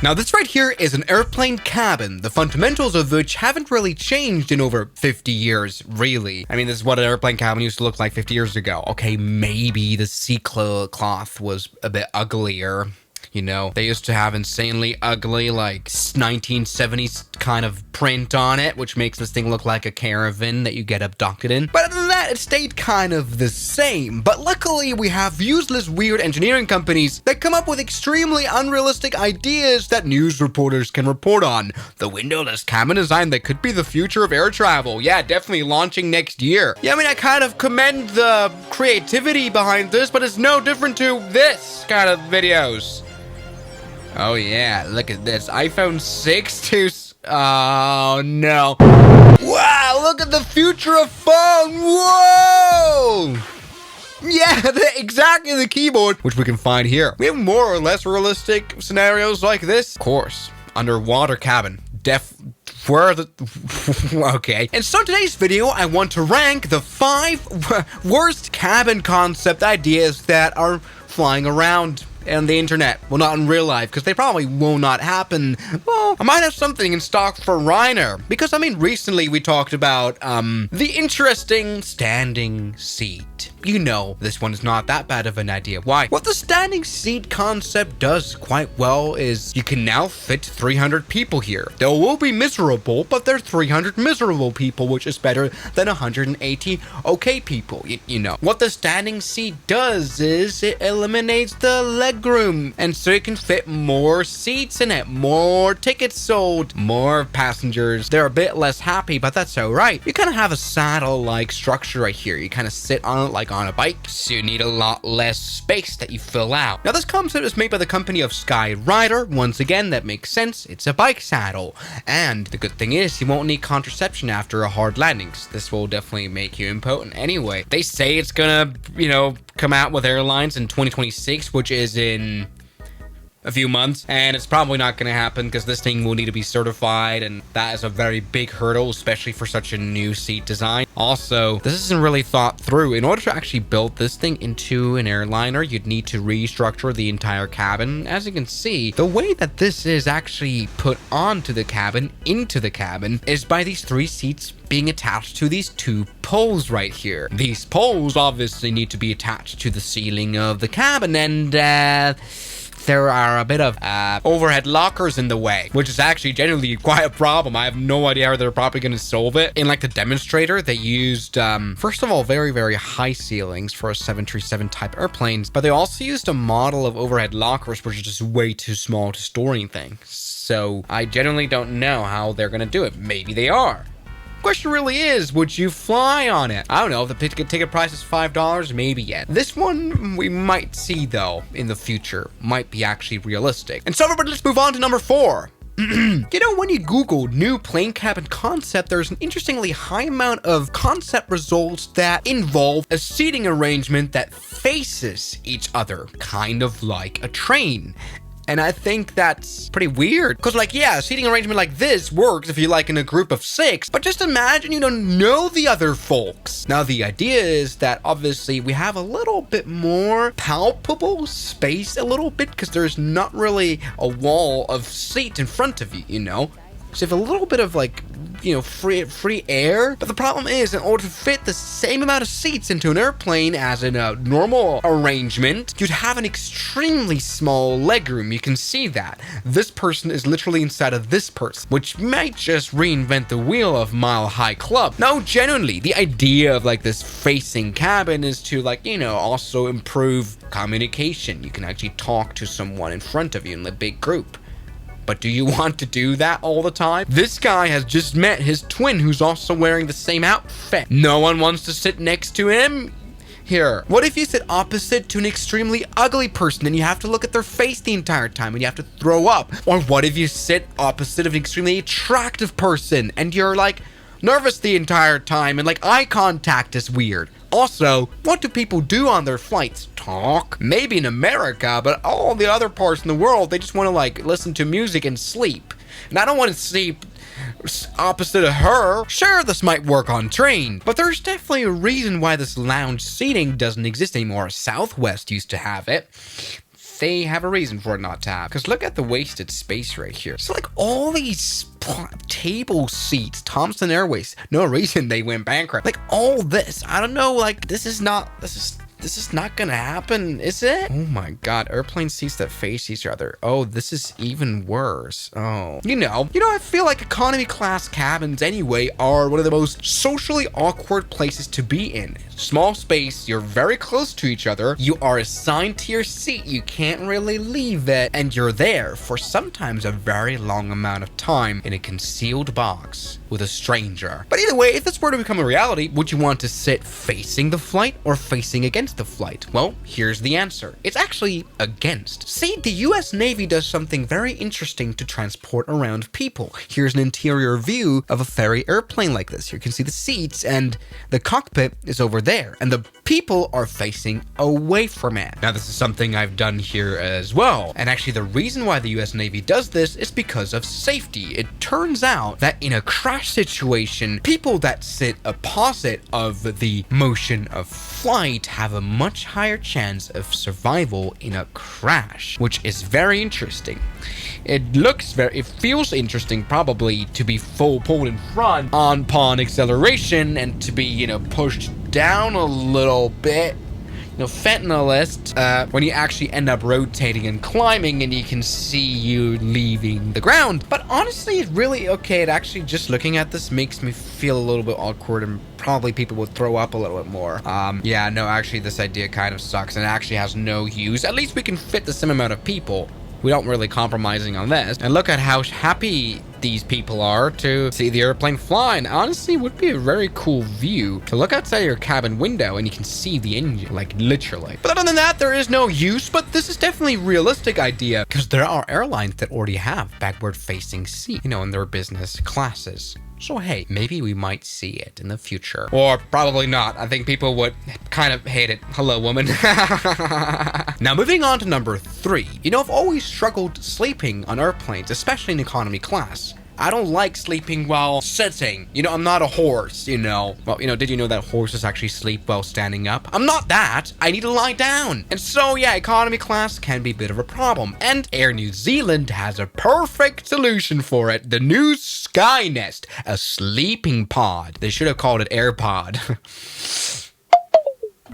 Now this right here is an airplane cabin, the fundamentals of which haven't really changed in over 50 years, really. I mean, this is what an airplane cabin used to look like 50 years ago. Okay, maybe the seat cloth was a bit uglier. You know, they used to have insanely ugly, like 1970s kind of print on it, which makes this thing look like a caravan that you get abducted in. But other than that, it stayed kind of the same. But luckily, we have useless, weird engineering companies that come up with extremely unrealistic ideas that news reporters can report on. The Windowless cabin design that could be the future of air travel. Yeah, definitely launching next year. Yeah, I mean, I kind of commend the creativity behind this, but it's no different to this kind of videos. Oh yeah, look at this. iPhone 6 to... Oh no. Wow, look at the future of phone. Whoa! Yeah, exactly the keyboard, which we can find here. We have more or less realistic scenarios like this. Of course, underwater cabin. Where are the... Okay. And so today's video, I want to rank the 5 worst cabin concept ideas that are flying around on the internet. Well, not in real life, because they probably will not happen. Well, I might have something in stock for Reiner, because, I mean, recently we talked about, the interesting standing seat. You know, this one is not that bad of an idea. Why? What the standing seat concept does quite well is you can now fit 300 people here. They will be miserable, but they're 300 miserable people, which is better than 180 okay people, you know. What the standing seat does is it eliminates the leg room, and so you can fit more seats in it, more tickets sold, more passengers. They're a bit less happy, but that's all right. You kind of have a saddle-like structure right here. You kind of sit on it like on a bike, so you need a lot less space that you fill out. Now this concept is made by the company of Skyrider. Once again, that makes sense. It's a bike saddle, and the good thing is you won't need contraception after a hard landing. So this will definitely make you impotent anyway. They say it's gonna, you know, come out with airlines in 2026, which is in a few months, and it's probably not going to happen because this thing will need to be certified, and that is a very big hurdle, especially for such a new seat design. Also, this isn't really thought through. In order to actually build this thing into an airliner, you'd need to restructure the entire cabin. As you can see, the way that this is actually put onto the cabin, into the cabin, is by these 3 seats being attached to these 2 poles right here. These poles obviously need to be attached to the ceiling of the cabin, and there are a bit of overhead lockers in the way, which is actually generally quite a problem. I have no idea how they're probably going to solve it. In like the demonstrator, they used, first of all, very, very high ceilings for a 737 type airplanes, but they also used a model of overhead lockers, which is just way too small to store anything. So I generally don't know how they're going to do it. Maybe they are. Question really is, would you fly on it? I don't know, if the ticket price is $5, maybe yet. This one we might see though in the future, might be actually realistic. And so everybody, let's move on to number 4. You know, when you Google new plane cabin concept, there's an interestingly high amount of concept results that involve a seating arrangement that faces each other, kind of like a train. And I think that's pretty weird. Because, like, yeah, a seating arrangement like this works if you're, like, in a group of 6. But just imagine you don't know the other folks. Now, the idea is that, obviously, we have a little bit more palpable space a little bit. Because there's not really a wall of seat in front of you, you know? So you have a little bit of, like, you know, free air. But the problem is, in order to fit the same amount of seats into an airplane as in a normal arrangement, you'd have an extremely small legroom. You can see that. This person is literally inside of this person, which might just reinvent the wheel of Mile High Club. No, genuinely, the idea of like this facing cabin is to, like, you know, also improve communication. You can actually talk to someone in front of you in a big group. But do you want to do that all the time? This guy has just met his twin who's also wearing the same outfit. No one wants to sit next to him? Here, what if you sit opposite to an extremely ugly person and you have to look at their face the entire time and you have to throw up? Or what if you sit opposite of an extremely attractive person and you're like nervous the entire time and like eye contact is weird? Also, what do people do on their flights? Talk? Maybe in America, but all the other parts in the world, they just want to like listen to music and sleep. And I don't want to sleep opposite of her. Sure, this might work on train, but there's definitely a reason why this lounge seating doesn't exist anymore. Southwest used to have it. they have a reason for it not to have. Because look at the wasted space right here. So like all these table seats, Thomson Airways, no reason they went bankrupt. Like all this, I don't know, like this is not gonna happen, is it? Oh my god, airplane seats that face each other. Oh, this is even worse. Oh, you know, I feel like economy class cabins anyway are one of the most socially awkward places to be in. Small space, you're very close to each other, you are assigned to your seat, you can't really leave it, and you're there for sometimes a very long amount of time in a concealed box with a stranger. But either way, if this were to become a reality, would you want to sit facing the flight or facing against the flight? Well, here's the answer. It's actually against. See, the US Navy does something very interesting to transport around people. Here's an interior view of a ferry airplane like this. You can see the seats and the cockpit is over there, and the people are facing away from it. Now, this is something I've done here as well. And actually, the reason why the US Navy does this is because of safety. It turns out that in a crash situation, people that sit opposite of the motion of flight have a much higher chance of survival in a crash, which is very interesting. It feels interesting probably to be full pulled in front upon acceleration and to be, pushed down a little bit. Fentanylist, when you actually end up rotating and climbing and you can see you leaving the ground. But honestly, it actually just looking at this makes me feel a little bit awkward and probably people would throw up a little bit more. Yeah, no, actually this idea kind of sucks and it actually has no use. At least we can fit the same amount of people. We don't really compromising on this. And look at how happy these people are to see the airplane fly. And honestly, it would be a very cool view to look outside your cabin window and you can see the engine, like literally. But other than that, there is no use, but this is definitely a realistic idea because there are airlines that already have backward facing seats, in their business classes. So hey, maybe we might see it in the future. Or probably not. I think people would kind of hate it. Hello, woman. Now, moving on to number 3. I've always struggled sleeping on airplanes, especially in economy class. I don't like sleeping while sitting. I'm not a horse, Well, did you know that horses actually sleep while standing up? I'm not that. I need to lie down. And so, yeah, economy class can be a bit of a problem. And Air New Zealand has a perfect solution for it. The new SkyNest, a sleeping pod. They should have called it AirPod.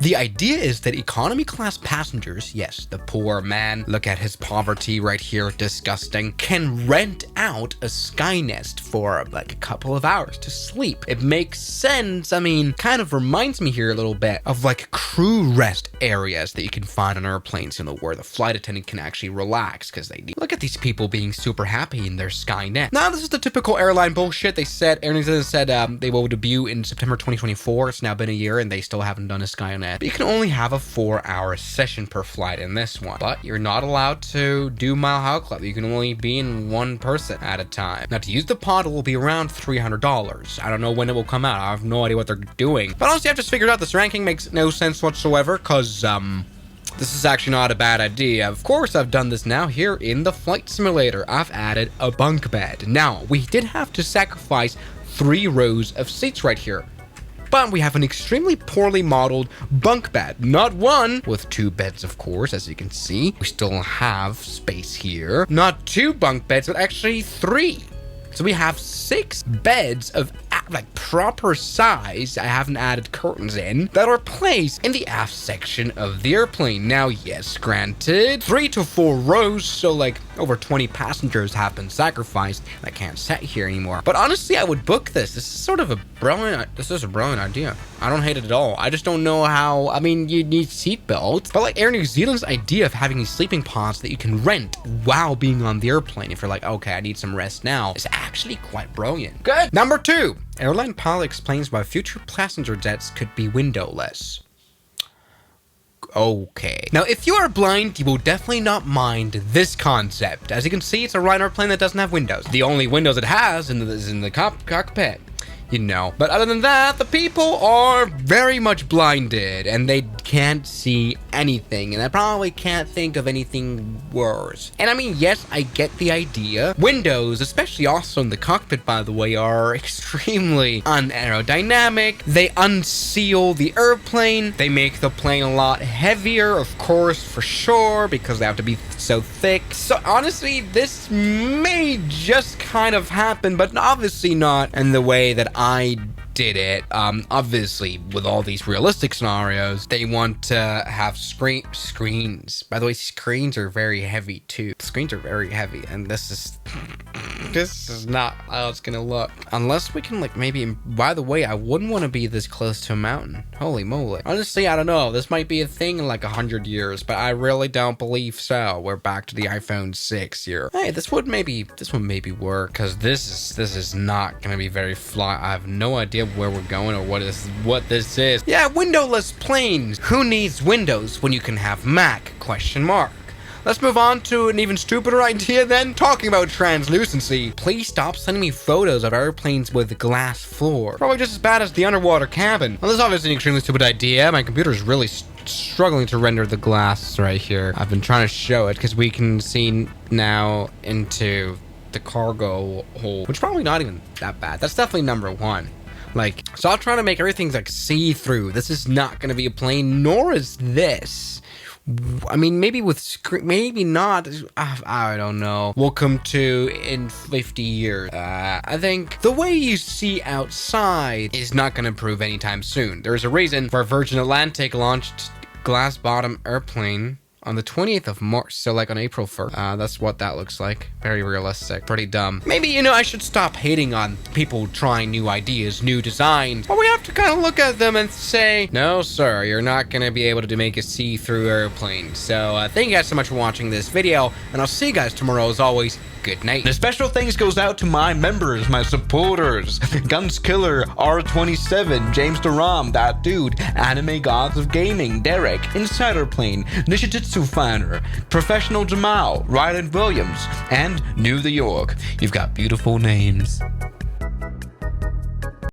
The idea is that economy class passengers, yes, the poor man, look at his poverty right here, disgusting, can rent out a SkyNest for like a couple of hours to sleep. It makes sense. Kind of reminds me here a little bit of like crew rest areas that you can find on airplanes, where the flight attendant can actually relax because they need. Look at these people being super happy in their SkyNest. Now, this is the typical airline bullshit. They said, Air New Zealand said they will debut in September 2024. It's now been a year and they still haven't done a SkyNest. But you can only have a 4-hour session per flight in this one. But you're not allowed to do Mile High Club. You can only be in one person at a time. Now, to use the pod, it will be around $300. I don't know when it will come out. I have no idea what they're doing. But honestly, I've just figured out this ranking makes no sense whatsoever because, this is actually not a bad idea. Of course, I've done this now here in the flight simulator. I've added a bunk bed. Now, we did have to sacrifice 3 rows of seats right here. But we have an extremely poorly modeled bunk bed. Not one, with 2 beds, of course, as you can see. We still have space here. Not 2 bunk beds, but actually 3. So we have 6 beds of like proper size, I haven't added curtains in, that are placed in the aft section of the airplane. Now, yes, granted, 3 to 4 rows, so like over 20 passengers have been sacrificed. I can't sit here anymore. But honestly, I would book this. This is a brilliant idea. I don't hate it at all. I just don't know how, you need seat belts. But like Air New Zealand's idea of having these sleeping pods that you can rent while being on the airplane, if you're like, okay, I need some rest now, is actually quite brilliant. Good. Number 2. Airline pilot explains why future passenger jets could be windowless. Okay. Now, if you are blind, you will definitely not mind this concept. As you can see, it's a Ryanair plane that doesn't have windows. The only windows it has is in the cockpit. But other than that, the people are very much blinded, and they can't see anything, and I probably can't think of anything worse. And I mean, yes, I get the idea. Windows, especially also in the cockpit, by the way, are extremely unaerodynamic. They unseal the airplane. They make the plane a lot heavier, of course, for sure, because they have to be so thick. So honestly, this may just kind of happen, but obviously not in the way that I did it. Obviously, with all these realistic scenarios, they want to have screens. By the way, screens are very heavy too. Screens are very heavy, and this is not how it's gonna look. Unless we can, like, maybe, by the way, I wouldn't want to be this close to a mountain. Holy moly. Honestly, I don't know. This might be a thing in like 100 years, but I really don't believe so. We're back to the iPhone 6 here. Hey, this one maybe work, because this is not gonna be very fly. I have no idea where we're going or what this is. Yeah, windowless planes. Who needs Windows when you can have Mac? Question mark. Let's move on to an even stupider idea then. Talking about translucency, please stop sending me photos of airplanes with glass floor. Probably just as bad as the underwater cabin. Well, this is obviously an extremely stupid idea. My computer is really struggling to render the glass right here. I've been trying to show it because we can see now into the cargo hold, which is probably not even that bad. That's definitely number one. Like, so I'm trying to make everything like see-through. This is not going to be a plane, nor is this. I mean, maybe with screen, maybe not. I don't know. Welcome to in 50 years. I think the way you see outside is not going to improve anytime soon. There's a reason for Virgin Atlantic launched glass bottom airplane on the 28th of March, so like on April 1st. That's what that looks like. Very realistic. Pretty dumb. Maybe, you know, I should stop hating on people trying new ideas, new designs. But we have to kind of look at them and say, no, sir, you're not going to be able to make a see-through airplane. So thank you guys so much for watching this video, and I'll see you guys tomorrow as always. Good night. The special thanks goes out to my members, my supporters, Guns Killer, R27, James Duram, That Dude, Anime Gods of Gaming, Derek, Insider Plane, Nishijutsu Finder, Professional Jamal, Ryland Williams, and New the York. You've got beautiful names.